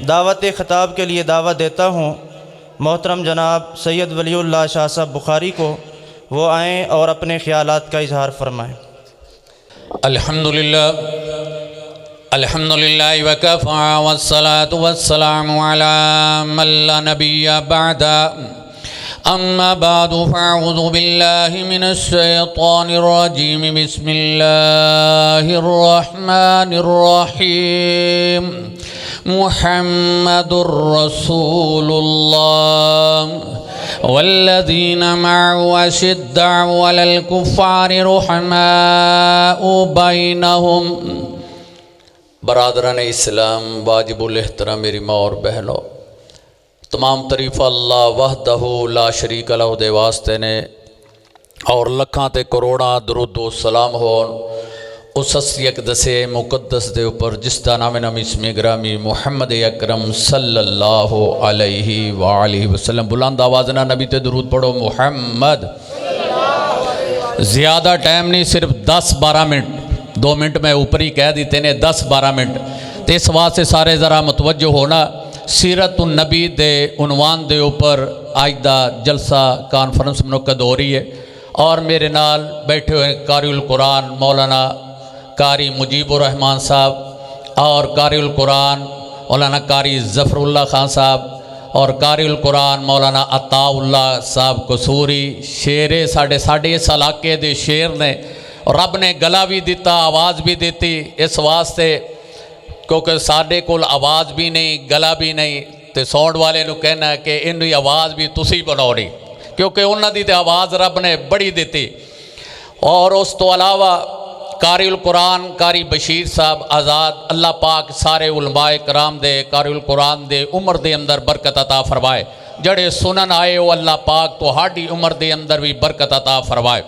دعوت خطاب کے لیے دعوت دیتا ہوں محترم جناب سید ولی اللہ شاہ صاحب بخاری کو، وہ آئیں اور اپنے خیالات کا اظہار فرمائیں۔ الحمدللہ وکفی والصلاة والسلام علی من لا نبی بعد، اما بعد فاعوذ باللہ من الشیطان الرجیم، بسم اللہ الرحمن الرحیم، محمد رسول اللہ والذین معه اشداء علی الکفار رحماء بینہم۔ برادران اسلام، واجب الاحترام میری ماں اور بہنوں، تمام تعریف اللہ وحدہ لا شریک لہ دے واسطے نے، اور لکھاں تے کروڑاں درود و سلام ہون اس ہستی اقدس مقدس دے اوپر جس دا نام اسم گرامی محمد اکرم صلی اللہ علیہ وآلہ وسلم۔ بلند آواز نہ نبی تے درود پڑھو محمد۔ زیادہ ٹائم نہیں، صرف 10-12 منٹ، 2 منٹ میں اوپری کہہ دیتے نے، 10-12 منٹ تے اس واسطے سارے ذرا متوجہ ہونا۔ سیرت النبی دے عنوان دے اوپر آج دا جلسہ کانفرنس منعقد ہو رہی ہے، اور میرے نال بیٹھے ہوئے قاری القرآن مولانا قاری مجیب الرحمن صاحب، اور قاری القرآن مولانا قاری ظفر اللہ خان صاحب، اور قاری القرآن مولانا اللہ صاحب قصوری۔ شیرے ساڑھے اس علاقے دے شیر نے، رب نے گلا بھی دیتا، آواز بھی دیتی، اس واسطے کیونکہ ساڑھے کول آواز بھی نہیں، گلا بھی نہیں، تے ساؤنڈ والے نو کہنا ہے کہ انہی آواز بھی تسی بناؤ رہی، کیونکہ انہاں دی تے آواز رب نے بڑی دیتی۔ اور اس تو علاوہ قاری القرآن قاری بشیر صاحب آزاد، اللہ پاک سارے علماء کرام دے قاری القرآن دے عمر دے اندر برکت عطا فرمائے، جڑے سنن آئے ہو اللہ پاک تو ہاڑی عمر دے اندر بھی برکت عطا فرمائے۔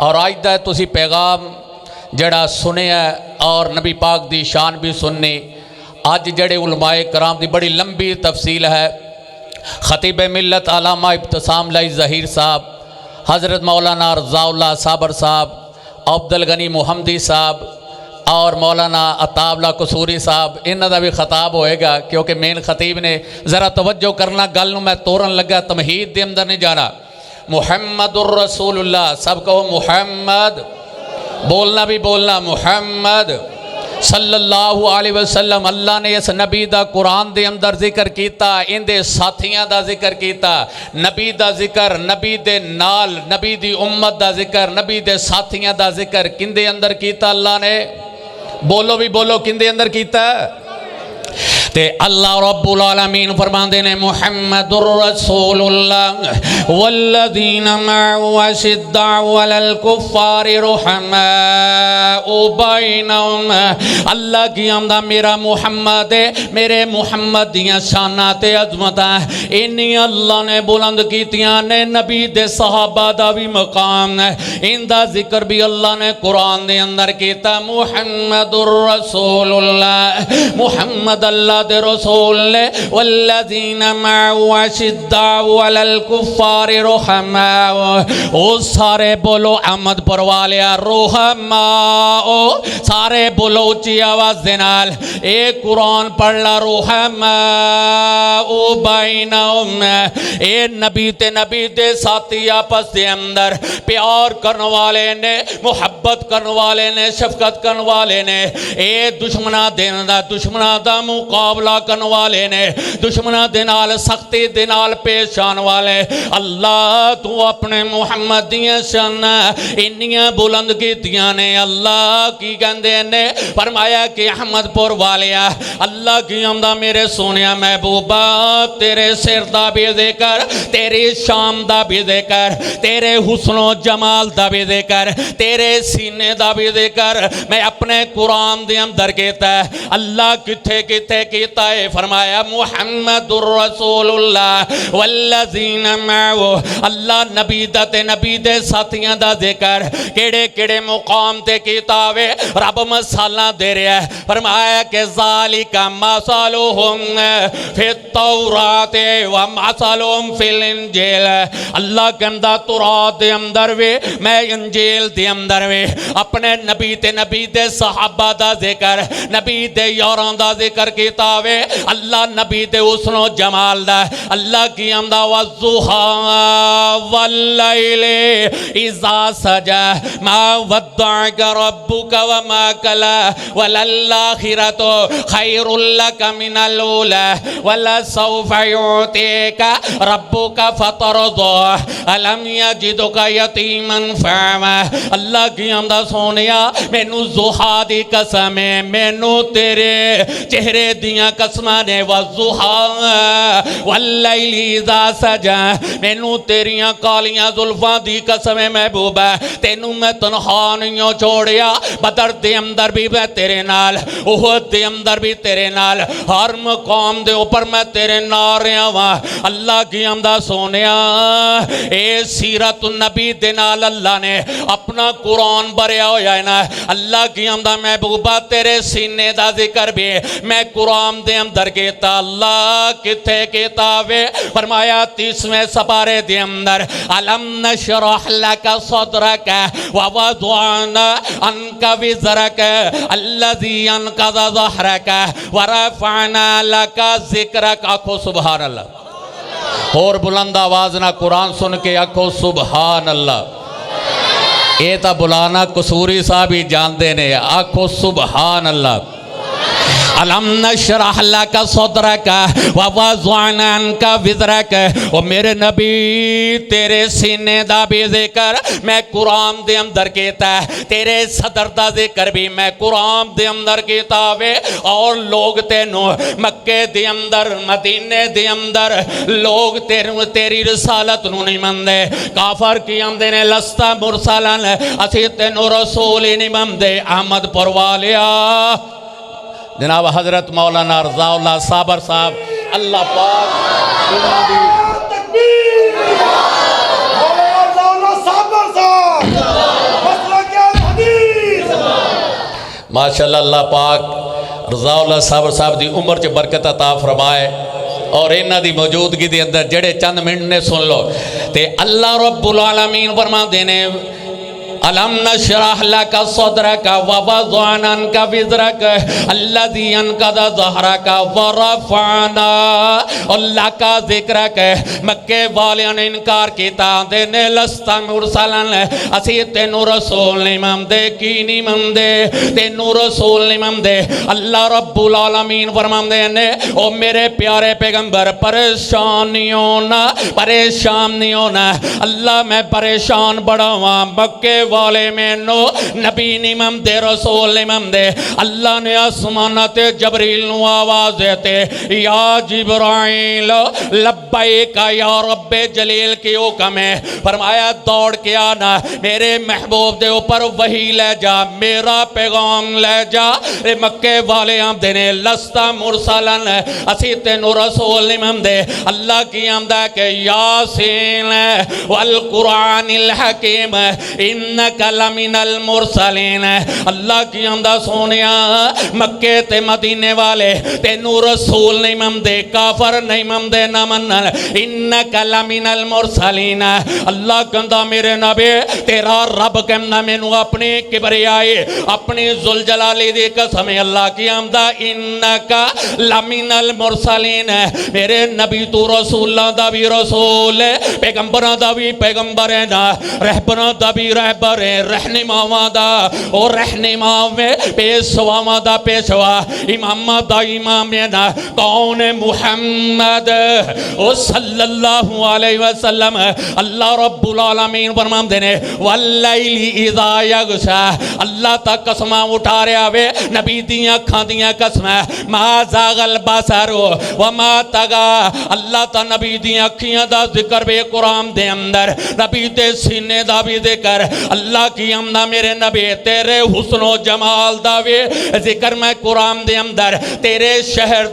اور آج دا تسی پیغام جڑا سنے ہے اور نبی پاک دی شان بھی سننی، آج جڑے علماء کرام دی بڑی لمبی تفصیل ہے۔ خطیب ملت علامہ ابتسام لائی ظہیر صاحب، حضرت مولانا رضا اللہ صابر صاحب، عبدل غنی محمدی صاحب، اور مولانا اللہ قصوری صاحب، انہاں دا بھی خطاب ہوئے گا، کیونکہ مین خطیب نے ذرا توجہ کرنا، گل نو میں توڑن لگا، تمہید دے اندر نہیں جانا۔ محمد الرسول اللہ، سب کہو محمد، بولنا بھی بولنا محمد صلی اللہ علیہ وسلم۔ اللہ نے اس نبی دا قرآن دے اندر ذکر کیتا، ان دے ساتھیاں دا ذکر کیتا، نبی دا ذکر، نبی دے نال، نبی دی امت دا ذکر، نبی دے ساتھیاں دا ذکر کن دے اندر کیتا اللہ نے؟ بولو بھی بولو، کن دے اندر کیتا؟ تے اللہ رب العالمین فرماندے نے محمد الرسول اللہ والذین معه اشداء علی الکفار رحماء بینہم۔ اللہ کی آمدہ میرا محمد ہے، میرے محمد دیاں شانات عظمت ہے، انہی اللہ نے بلند کیتیاں نے، نبی دے صحابہ دا بھی مقام ہے، ان دا ذکر بھی اللہ نے قرآن دے اندر کیتا۔ محمد الرسول اللہ، محمد اللہ دے رسول نے، والذین معه اشداء علی الکفار رحماء، او سارے بولو احمدپورحویلی رحماء، سارے بولو اچھی آواز دینال، اے قرآن پڑھلا رحماء بینہم، اے نبی دے ساتھی آپس دے اندر پیار کرنے والے نے، محبت کرنے والے نے، شفقت کرنے والے نے، اے دشمنہ دا مقابلہ کرنے والے نے، دشمنہ دینال سختی دینال پیش آن والے۔ اللہ تو اپنے محمد دیاں شان انیاں بلند کیتیاں نے۔ اللہ کی کہندے نے فرمایا کہ احمدپورحویلی اللہ کی آمدہ میرے سونیا محبوبہ، تیرے سر دا بھی ذکر، تیری شام دا بھی ذکر، تیرے حسن و جمال دا بھی ذکر، تیرے سینے دا بھی ذکر میں اپنے قرآن دے اندر کیتا ہے۔ اللہ کتھے کیتا ہے؟ فرمایا محمد الرسول اللہ والذین معه، اللہ نبی دے ساتھیاں دا ذکر کیڑے کیڑے مقام تے کتابے رب مسالہ دے رہا ہے۔ فرمایا کہ ذالک مثلہم فی التورات و مثلہم فی الانجیل، اللہ کے اندر تورات دے اندر وے، میں انجیل دے اندر وے، اپنے نبی دے صحابہ دا ذکر، نبی دے یاران دا ذکر کیتا کیتا وے اللہ نبی دے حسن و جمال دا اللہ کی آمدہ والضحیٰ واللیل اذا سجا ما ودعک ربک وما کلا وللآخرۃ خیر لک من الاولی ولسوف یعطیک ربک فترضی الم یجدک یتیما فآوی اللہ کی آمدہ سونیا مینو ضحیٰ دی قسم ہے مینو تیرے چہرے دیاں قسمانے والضحیٰ واللیل اذا سجا مینو تیریاں کالیاں زلفاں دی قسم محبوب ہے تینوں میں تنہا نہیں چھوڑیا بدر دے اندر بھی میں تیرے نال احد دے اندر بھی تیرے نال ہر مقام دے اوپر میں تیرے ناریاں وہاں اللہ کی آمدہ سونیا اے سیرت النبی دے نال اللہ نے اپنا قرآن بریا ہویا ہے نا اللہ کی آمدہ محبوبہ تیرے سینے دا ذکر بھی میں قرآن دے اندر کہتا اللہ کتے کتابے فرمایا 30ویں سپارے دے اندر علم نشرح لک صدرک ووضعنا عنک وزرک الذی انقض ظہرک ورفعنا لک ذکرک آکھو سبحان اللہ اور بلند آواز نہ قرآن سن کے آکھو سبحان اللہ اے تا بلانا قصوری صاحب ہی جان دینے آکھو سبحان اللہ علم نشرح لک صدرک ووضعنا عنک وزرک او میرے نبی تیرے سینے دا بھی ذکر میں قرآن دے اندر کہتا ہے تیرے صدر دا ذکر بھی میں قرآن دے اندر کہتا ہے اور لوگ تینوں مکے دے اندر مدینے دے اندر لوگ تیری رسالت نو نہیں مندے کافر کی آمدے نے لستا مرسلن اسی تینوں رسول ہی نہیں مندے احمدپورحویلی جناب حضرت مولانا رضا اللہ صابر صاحب اللہ پاک تکبیر مولانا اللہ صابر صاحب مسلک الحدیث ماشاءاللہ اللہ پاک رضا اللہ صابر صاحب دی عمر چ برکت عطا فرمائے اور انہاں دی موجودگی دے اندر جڑے چند منٹ نے سن لو تے اللہ رب العالمین فرما دینے علم نشرح لک صدرک ووضعنا عنک وزرک الذی انقض ظہرک ورفعنا لک ذکرک مکے والیاں نے انکار کیتا دینے لستا مرسلن اسی تینوں رسول نہیں مندے کی نہیں مندے تینوں رسول نہیں مندے اللہ رب العالمین فرماندے نے او میرے پیارے پیغمبر پریشان نہیں ہونا اللہ میں پریشان بڑا ہوا مکے والے میں نو نبی نیمم دے رسول نیمم دے اللہ نے آسمانات جبریل نو آواز دیتے یا جبرائیل لبیک یا رب جلیل کی حکم ہے فرمایا دوڑ کے آنا میرے محبوب دے اوپر وہی لے جا میرا پیغام لے جا مکے والے آم دینے لستا مرسلن اسی تینو رسول نیمم دے اللہ کی آمدہ کہ یاسین والقرآن الحکیم انکا لمن المرسلین اللہ کی آمدہ سونیا مکے تے مدینے والے تینو رسول نہیں ممدے کافر نہیں ممدے نہ منن انکا لمن المرسلین اللہ کندہ میرے نبی تیرا رب کمنا مینو اپنی کبریائی اپنی ذوالجلالی دی قسم اللہ کی آمدہ انکا لمن المرسلین میرے نبی تو رسول اللہ دا بھی رسول پیغمبران دا بھی پیغمبر ہے رہبران دا بھی رہبر ہے رہنماواں دا اور رہنماں میں پیشواں دا پیشوا امام دا امام ہے نا کون محمد صلی اللہ علیہ وسلم اللہ رب العالمین فرمان دینے واللیل اذا یغشا اللہ تا قسمہ اٹھا رہا وے نبی دیاں کھان دیاں قسمہ ما زاغ البصر وما تغا اللہ تا نبی دیاں اکھیاں دا ذکر بے قرآن دے اندر نبی دے سینے دا بھی ذکر اللہ کی امدہ میرے نبی تیرے حسن و جمال دا بھی ذکر میں قرآن دے اندر تیرے شہر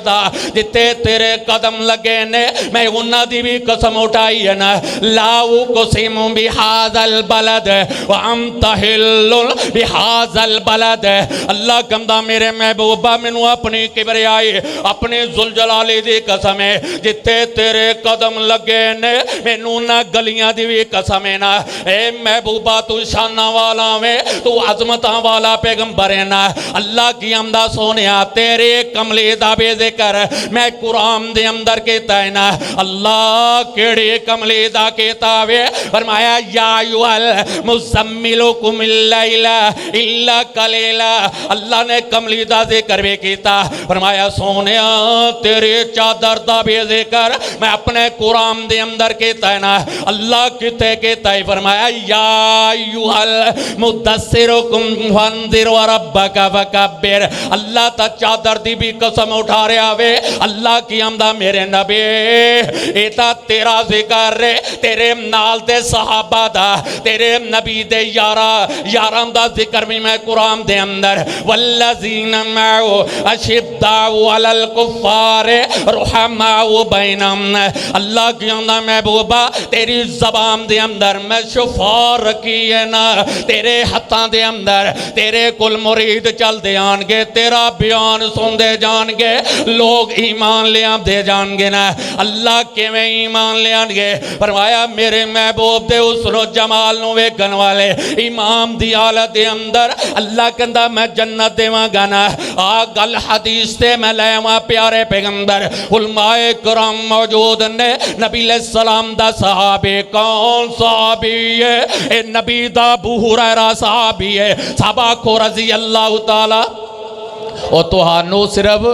دا جتے تیرے قدم لگے نے میں انہاں دی بھی قسم اٹھائی ہے نا لاؤ قسم بحاظ البلد وانت حل بحاظ البلد اللہ کمدہ میرے محبوبہ منو اپنی کبریائی اپنی ذوالجلالی دی قسم ہے جتے تیرے قدم لگے نے منو نہ گلیاں دی بھی قسم ہے نا اے محبوبہ تو شانہ والا میں تو عظمتاں والا پیغمبر ہے نا اللہ کی حمدہ سونیا تیرے کملی دا بے ذکر میں قرآن دے اندر کہتا ہے نا اللہ کیڑے کملی دا کہتا ہے فرمایا یا ایوہل مزملکم اللیلہ الا قلیلہ اللہ نے کملی دا ذکر بھی کیتا فرمایا سونیا تیرے چادر دا بے ذکر میں اپنے قرآن دے اندر کہتا ہے نا اللہ کتے کہتا ہے فرمایا یا ایوہل مدثرکم فانذر وربک فکبر اللہ تا چادر دی بھی قسم اٹھا رہے آوے اللہ کی حمدہ میرے نبی ایتا تیرا ذکر رے تیرے نال دے صحابہ دا تیرے نبی دے یاران دا ذکر بھی میں قرآن دے اندر والذین معو اشداء علی الکفار رحماء بینم اللہ کی حمدہ محبوبہ تیری زبان دے اندر میں شفا رکھی ہے نا تیرے ہتھاں دے اندر تیرے کل مرید چل دے آنگے تیرا بیان سن دے جانگے لوگ ایمان لے آن دے جانگے نا اللہ کے میں ایمان لے آنگے فرمایا میرے محبوب دے حسن و جمال نو ویکن والے امام دی حالت دے اندر اللہ کندہ میں جنت دے وہاں گانا آگل حدیث تے میں لے وہاں پیارے پیغمبر علماء کرام موجود نے نبی علیہ السلام دا صحابی کون صحابی ہے اے نبی دا ابو ہریرہ صحابی ہے صحابہ کو رضی اللہ تعالی اور توہانو صرف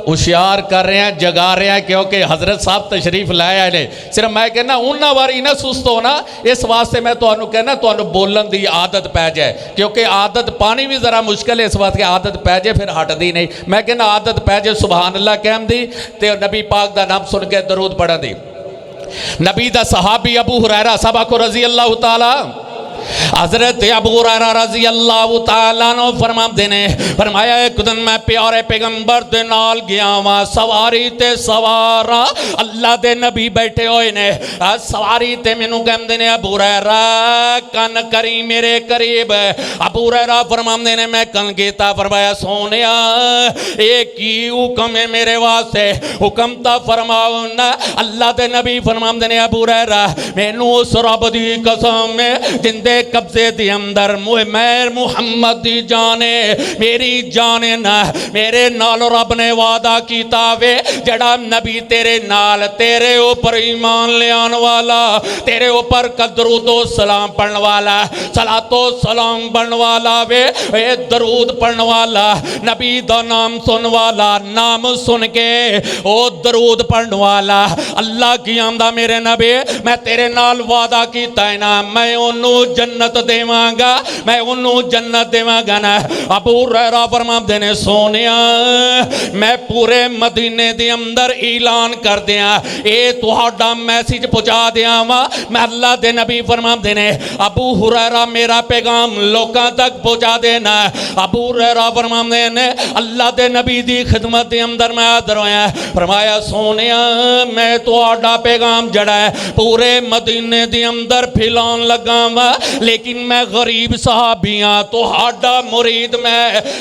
ہوشیار کر رہے ہیں جگا رہے ہیں کیونکہ حضرت صاحب تشریف لائے آئے صرف میں کہنا انہا واری نہ سست ہونا اس واسطے میں تو انہوں کہنا تو انہوں بولن دی عادت پہ جائے کیونکہ عادت پانی بھی ذرا مشکل ہے اس واسطے عادت پہ جائے پھر ہٹ دی نہیں میں کہنا عادت پہ جائے سبحان اللہ کہم دی تے نبی پاک دا نام سن کے درود پڑھا دی نبی دا صحابی ابو ہریرہ صحابہ کو رضی اللہ تعالی حضرت ابو ہریرہ رضی اللہ تعالیٰ نے فرمایا ایک دن میں پیارے پیغمبر دے نال گیا وہاں سواری تے سوارا اللہ دے نبی بیٹھے ہوئے نے سواری تے منو کہم دینے ابو ہریرہ کن کری میرے قریب ابو ہریرہ فرمام دینے میں کن گیتا فرمایا سونیا ایک ہی حکم ہے میرے واسطے حکم تا فرماؤنا اللہ دے نبی فرمام دینے ابو ہریرہ مینو اس رب دی قسم میں جن دے قبضے دی اندر میں محمد دی جانے میری جانے نہ میرے نال رب نے وعدہ کیتا وے جڑا نبی تیرے نال تیرے اوپر ایمان لے آن والا تیرے اوپر درود و سلام پڑھن والا صلاۃ و سلام پڑھن والا وے اے درود پڑھن والا نبی دا نام سن والا نام سن کے او درود پڑھن والا اللہ کی آمدہ میرے نبی میں تیرے نال وعدہ کیتا ہے نا میں انہوں جنت دیواں گا میں انہوں جنت دیواں گا نا ابو ہریرہ فرمام دینے سونیا میں پورے مدینے دے اندر اعلان کر دیا اے تہاڈا میسیج پہنچا دیا میں اللہ دے نبی فرمام دینے ابو ہریرہ میرا پیغام لوکاں تک پہنچا دینا ابو ہریرہ فرمام دینے اللہ دے نبی دی خدمت دے اندر میں حاضر ہویا فرمایا سونیا میں تہاڈا پیغام جڑا ہے پورے مدینے دے اندر پھیلان لگا لیکن میں غریب صحابیاں تو ہاڈا مرید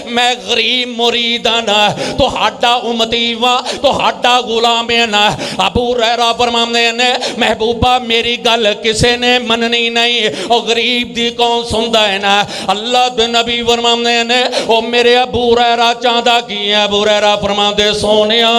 میں غریب مرید نا تو ہاڈا امتی وا تو ہاڈا غلام نا ابو ہریرہ فرماندے نے محبوبہ میری گل کسے نے مننی نہیں او غریب دی کون سندا ہے نا اللہ دے نبی فرماندے نے او میرے ابو ہریرہ چاہدا کی ہے ابو ہریرہ فرماندے سونیا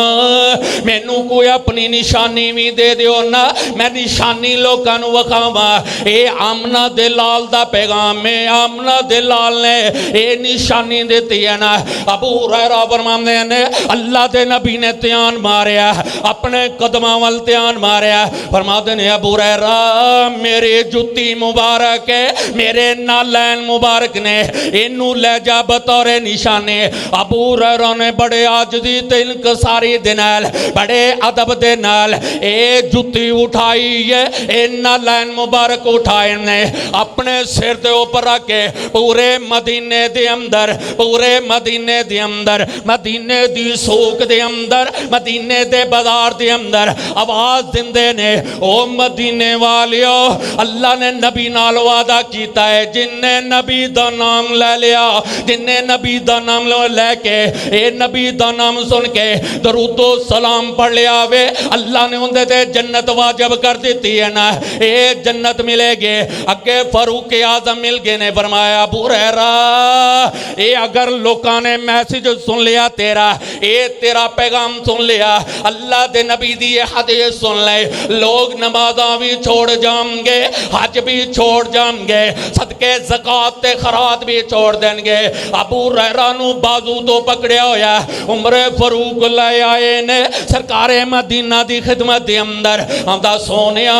مینوں کوئی اپنی نشانی بھی دے دیو نا میں نشانی لوکاں نوں وکھاواں اے آمنہ دے لال دا پیغام میں آمنہ دلال نے اے نشانی دیتی ہے نا ابو ہریرہ فرماندے نے اللہ دے نبی نے تیان ماریا اپنے قدمہ وال تیان ماریا فرماندے نے ابو ہریرہ میری جتی مبارک ہے میرے نالین مبارک نے انہوں لے جا بطور نشانے ابو ہریرہ نے بڑے عاجزی تے انکساری دے نال بڑے ادب دے نال اے جتی اٹھائی ہے اے نالین مبارک اٹھائے نے اپنے سر دے اوپر رکھے پورے مدینے دے اندر پورے مدینے دے اندر مدینے دی سوق دے اندر مدینے دے بازار دے اندر آواز دندے نے او مدینے والیو اللہ نے نبی نال وعدہ کیتا ہے جن نے نبی دا نام لے لیا جن نے نبی دا نام لے کے اے نبی دا نام سن کے درود و سلام پڑھ لیا وے اللہ نے اندے تے جنت واجب کر دیتی ہے نا اے جنت ملے گے اگے فاروق اعظم مل گئے نے فرمایا ابو ہریرہ اے اگر لوکاں نے میسیج سن لیا تیرا اے تیرا پیغام سن لیا اللہ دے نبی دی یہ حدیث سن لے لوگ نمازاں بھی چھوڑ جائیں گے حج بھی چھوڑ جائیں گے صدقے زکوٰۃ تے خیرات بھی چھوڑ دیں گے ابو ہریرہ نو بازو تو پکڑیا ہویا عمر فاروق لے آئے نے سرکار مدینہ دی خدمت دے اندر آمدہ سونیا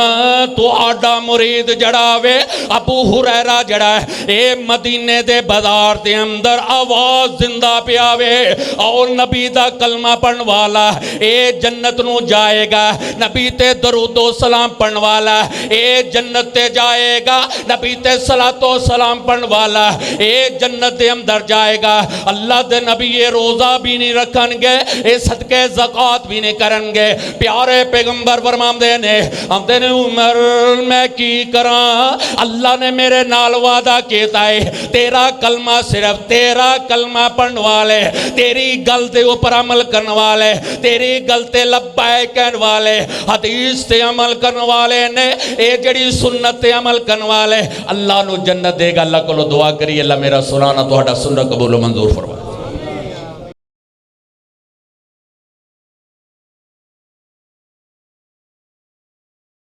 تو آڈا مرید جڑاوے ابو ہریرہ جڑا ہے اے مدینے دے بازار دے اندر آواز زندہ پیاوے اور نبی دا کلمہ پڑھن والا اے جنت نو جائے گا نبی تے درود و سلام پڑھن والا اے جنت تے جائے گا نبی تے صلاۃ و سلام پڑھن والا اے جنت دے اندر جائے گا اللہ دے نبی یہ روزہ بھی نہیں رکھن گے اے صدقے زکوٰۃ بھی نہیں کرن گے پیارے پیغمبر فرمان دے نے ہم دے نے عمر میں کی کراں اللہ نے میرے نال وعدہ کیتا ہے تیرا کلمہ صرف تیرا کلمہ پڑھن والے تیری گل دے اوپر عمل کرن والے تیری گل تے لبیک کہن والے حدیث تے عمل کرن والے نے اے جڑی سنت تے عمل کرن والے اللہ نو جنت دے گا اللہ کو دعا کری اللہ میرا سنانا تہاڈا سننا قبول و منظور فرمائے